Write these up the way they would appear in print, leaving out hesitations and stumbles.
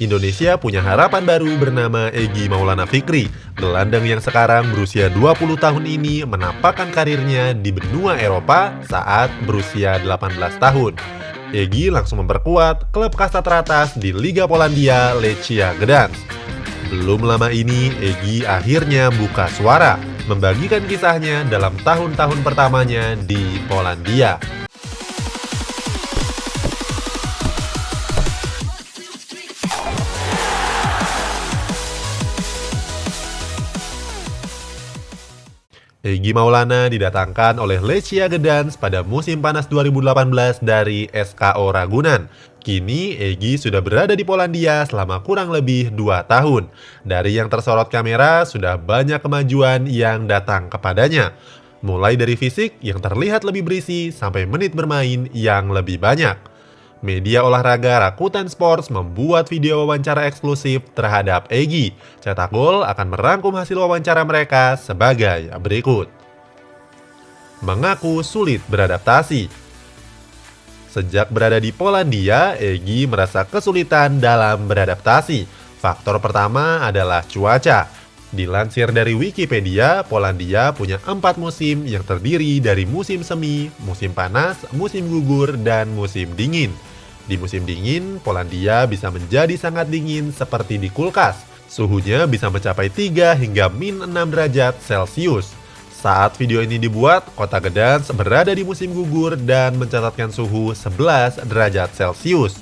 Indonesia punya harapan baru bernama Egy Maulana Fikri. Gelandang yang sekarang berusia 20 tahun ini menampakkan karirnya di benua Eropa saat berusia 18 tahun. Egy langsung memperkuat klub kasta teratas di Liga Polandia, Lechia Gdansk. Belum lama ini, Egy akhirnya buka suara, membagikan kisahnya dalam tahun-tahun pertamanya di Polandia. Egy Maulana didatangkan oleh Lechia Gdansk pada musim panas 2018 dari SKO Ragunan. Kini Egy sudah berada di Polandia selama kurang lebih 2 tahun. Dari yang tersorot kamera, sudah banyak kemajuan yang datang kepadanya. Mulai dari fisik yang terlihat lebih berisi sampai menit bermain yang lebih banyak. Media olahraga Rakuten Sports membuat video wawancara eksklusif terhadap Egy. Cetak Gol akan merangkum hasil wawancara mereka sebagai berikut. Mengaku sulit beradaptasi. Sejak berada di Polandia, Egy merasa kesulitan dalam beradaptasi. Faktor pertama adalah cuaca. Dilansir dari Wikipedia, Polandia punya 4 musim yang terdiri dari musim semi, musim panas, musim gugur, dan musim dingin. Di musim dingin, Polandia bisa menjadi sangat dingin seperti di kulkas. Suhunya bisa mencapai 3 hingga -6 derajat Celcius. Saat video ini dibuat, kota Gdansk berada di musim gugur dan mencatatkan suhu 11 derajat Celcius.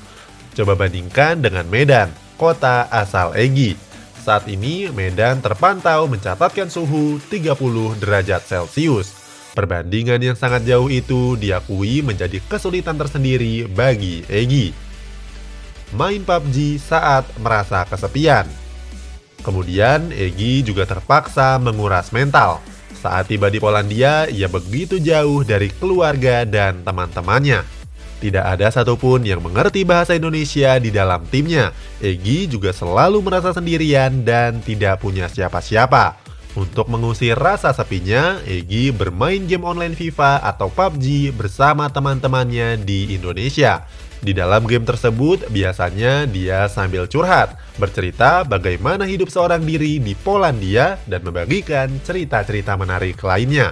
Coba bandingkan dengan Medan, kota asal Egy. Saat ini, Medan terpantau mencatatkan suhu 30 derajat Celcius. Perbandingan yang sangat jauh itu diakui menjadi kesulitan tersendiri bagi Egy. Main PUBG saat merasa kesepian. Kemudian, Egy juga terpaksa menguras mental. Saat tiba di Polandia, ia begitu jauh dari keluarga dan teman-temannya. Tidak ada satupun yang mengerti bahasa Indonesia di dalam timnya. Egy juga selalu merasa sendirian dan tidak punya siapa-siapa. Untuk mengusir rasa sepinya, Egy bermain game online FIFA atau PUBG bersama teman-temannya di Indonesia. Di dalam game tersebut, biasanya dia sambil curhat, bercerita bagaimana hidup seorang diri di Polandia dan membagikan cerita-cerita menarik lainnya.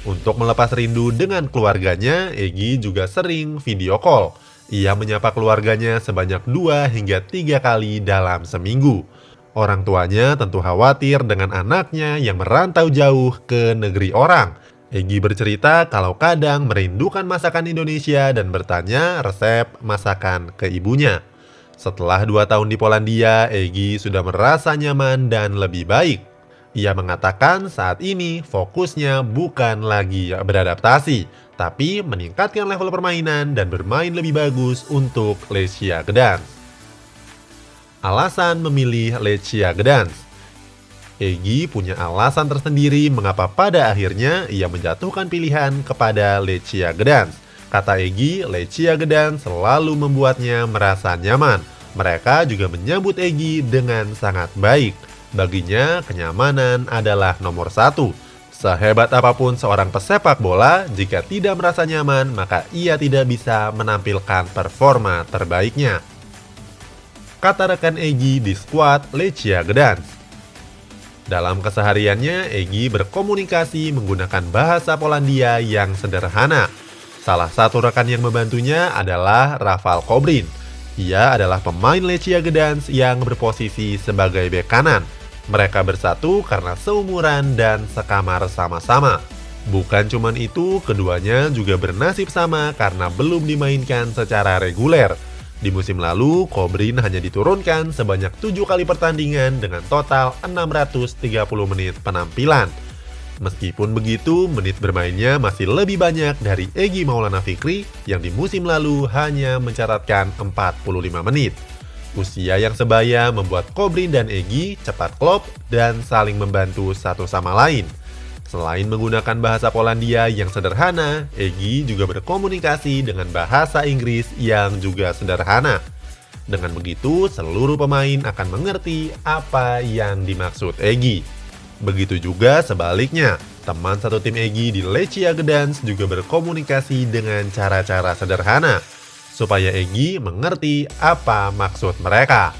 Untuk melepas rindu dengan keluarganya, Egy juga sering video call. Ia menyapa keluarganya sebanyak 2 hingga 3 kali dalam seminggu. Orang tuanya tentu khawatir dengan anaknya yang merantau jauh ke negeri orang. Egy bercerita kalau kadang merindukan masakan Indonesia dan bertanya resep masakan ke ibunya. Setelah 2 tahun di Polandia, Egy sudah merasa nyaman dan lebih baik. Ia mengatakan saat ini fokusnya bukan lagi beradaptasi, tapi meningkatkan level permainan dan bermain lebih bagus untuk Lechia Gdansk. Alasan memilih Lechia Gdansk. Egy punya alasan tersendiri mengapa pada akhirnya ia menjatuhkan pilihan kepada Lechia Gdansk. Kata Egy, Lechia Gdansk selalu membuatnya merasa nyaman. Mereka juga menyambut Egy dengan sangat baik. Baginya, kenyamanan adalah nomor 1. Sehebat apapun seorang pesepak bola, jika tidak merasa nyaman, maka ia tidak bisa menampilkan performa terbaiknya. Kata rekan Egy di skuad Lechia Gdansk. Dalam kesehariannya, Egy berkomunikasi menggunakan bahasa Polandia yang sederhana. Salah satu rekan yang membantunya adalah Rafał Kobrin. Ia adalah pemain Lechia Gdansk yang berposisi sebagai bek kanan. Mereka bersatu karena seumuran dan sekamar sama-sama. Bukan cuma itu, keduanya juga bernasib sama karena belum dimainkan secara reguler. Di musim lalu, Kobrin hanya diturunkan sebanyak 7 kali pertandingan dengan total 630 menit penampilan. Meskipun begitu, menit bermainnya masih lebih banyak dari Egy Maulana Fikri yang di musim lalu hanya mencatatkan 45 menit. Usia yang sebaya membuat Kobrin dan Egy cepat klop dan saling membantu satu sama lain. Selain menggunakan bahasa Polandia yang sederhana, Egy juga berkomunikasi dengan bahasa Inggris yang juga sederhana. Dengan begitu, seluruh pemain akan mengerti apa yang dimaksud Egy. Begitu juga sebaliknya, teman satu tim Egy di Lechia Gdansk juga berkomunikasi dengan cara-cara sederhana, supaya Egy mengerti apa maksud mereka.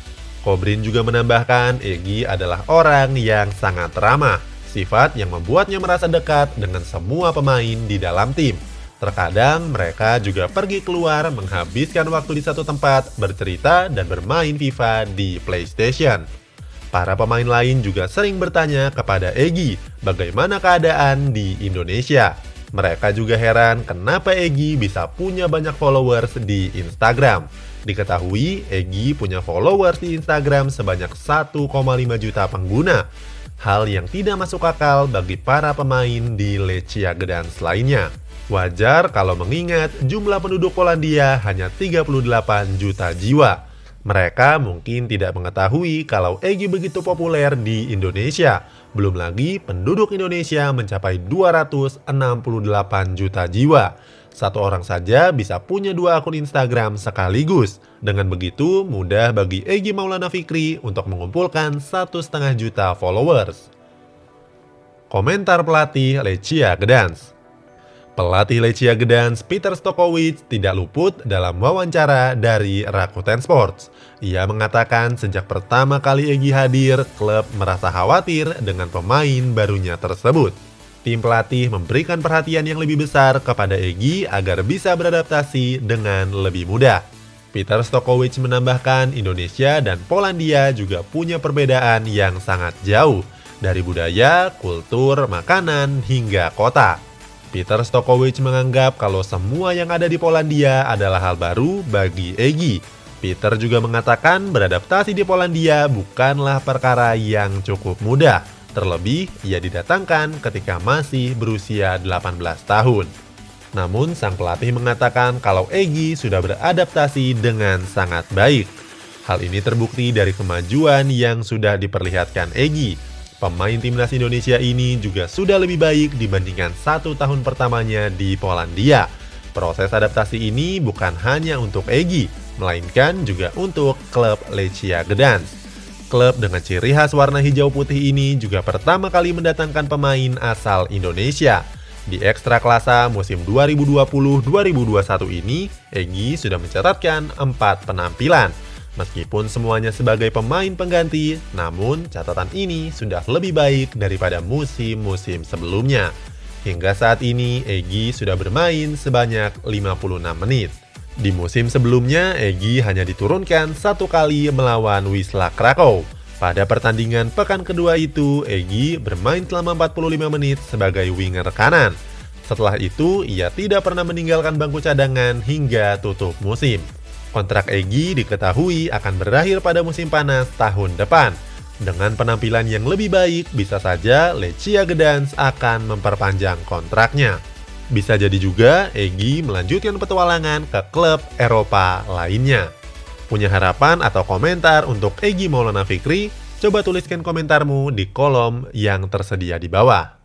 Pobrin juga menambahkan Egy adalah orang yang sangat ramah, sifat yang membuatnya merasa dekat dengan semua pemain di dalam tim. Terkadang mereka juga pergi keluar menghabiskan waktu di satu tempat, bercerita dan bermain FIFA di PlayStation. Para pemain lain juga sering bertanya kepada Egy bagaimana keadaan di Indonesia. Mereka juga heran kenapa Egy bisa punya banyak followers di Instagram. Diketahui Egy punya followers di Instagram sebanyak 1,5 juta pengguna. Hal yang tidak masuk akal bagi para pemain di Lechia Gdansk lainnya. Wajar kalau mengingat jumlah penduduk Polandia hanya 38 juta jiwa. Mereka mungkin tidak mengetahui kalau Egy begitu populer di Indonesia. Belum lagi penduduk Indonesia mencapai 268 juta jiwa. Satu orang saja bisa punya 2 akun Instagram sekaligus. Dengan begitu, mudah bagi Egy Maulana Fikri untuk mengumpulkan 1,5 juta followers. Komentar pelatih Lechia Gdansk. Pelatih Lechia Gdansk Peter Stokovic tidak luput dalam wawancara dari Rakuten Sports. Ia mengatakan sejak pertama kali Egy hadir, klub merasa khawatir dengan pemain barunya tersebut. Tim pelatih memberikan perhatian yang lebih besar kepada Egy agar bisa beradaptasi dengan lebih mudah. Peter Stokovic menambahkan Indonesia dan Polandia juga punya perbedaan yang sangat jauh, dari budaya, kultur, makanan, hingga kota. Peter Stokovic menganggap kalau semua yang ada di Polandia adalah hal baru bagi Egy. Peter juga mengatakan beradaptasi di Polandia bukanlah perkara yang cukup mudah. Terlebih, ia didatangkan ketika masih berusia 18 tahun. Namun, sang pelatih mengatakan kalau Egy sudah beradaptasi dengan sangat baik. Hal ini terbukti dari kemajuan yang sudah diperlihatkan Egy. Pemain timnas Indonesia ini juga sudah lebih baik dibandingkan 1 tahun pertamanya di Polandia. Proses adaptasi ini bukan hanya untuk Egy, melainkan juga untuk klub Lechia Gdansk. Klub dengan ciri khas warna hijau putih ini juga pertama kali mendatangkan pemain asal Indonesia. Di Ekstraklasa musim 2020-2021 ini, Egy sudah mencatatkan 4 penampilan. Meskipun semuanya sebagai pemain pengganti, namun catatan ini sudah lebih baik daripada musim-musim sebelumnya. Hingga saat ini, Egy sudah bermain sebanyak 56 menit. Di musim sebelumnya, Egy hanya diturunkan 1 kali melawan Wisla Krakow. Pada pertandingan pekan kedua itu, Egy bermain selama 45 menit sebagai winger kanan. Setelah itu, ia tidak pernah meninggalkan bangku cadangan hingga tutup musim. Kontrak Egy diketahui akan berakhir pada musim panas tahun depan. Dengan penampilan yang lebih baik, bisa saja Lechia Gdansk akan memperpanjang kontraknya. Bisa jadi juga Egy melanjutkan petualangan ke klub Eropa lainnya. Punya harapan atau komentar untuk Egy Maulana Fikri? Coba tuliskan komentarmu di kolom yang tersedia di bawah.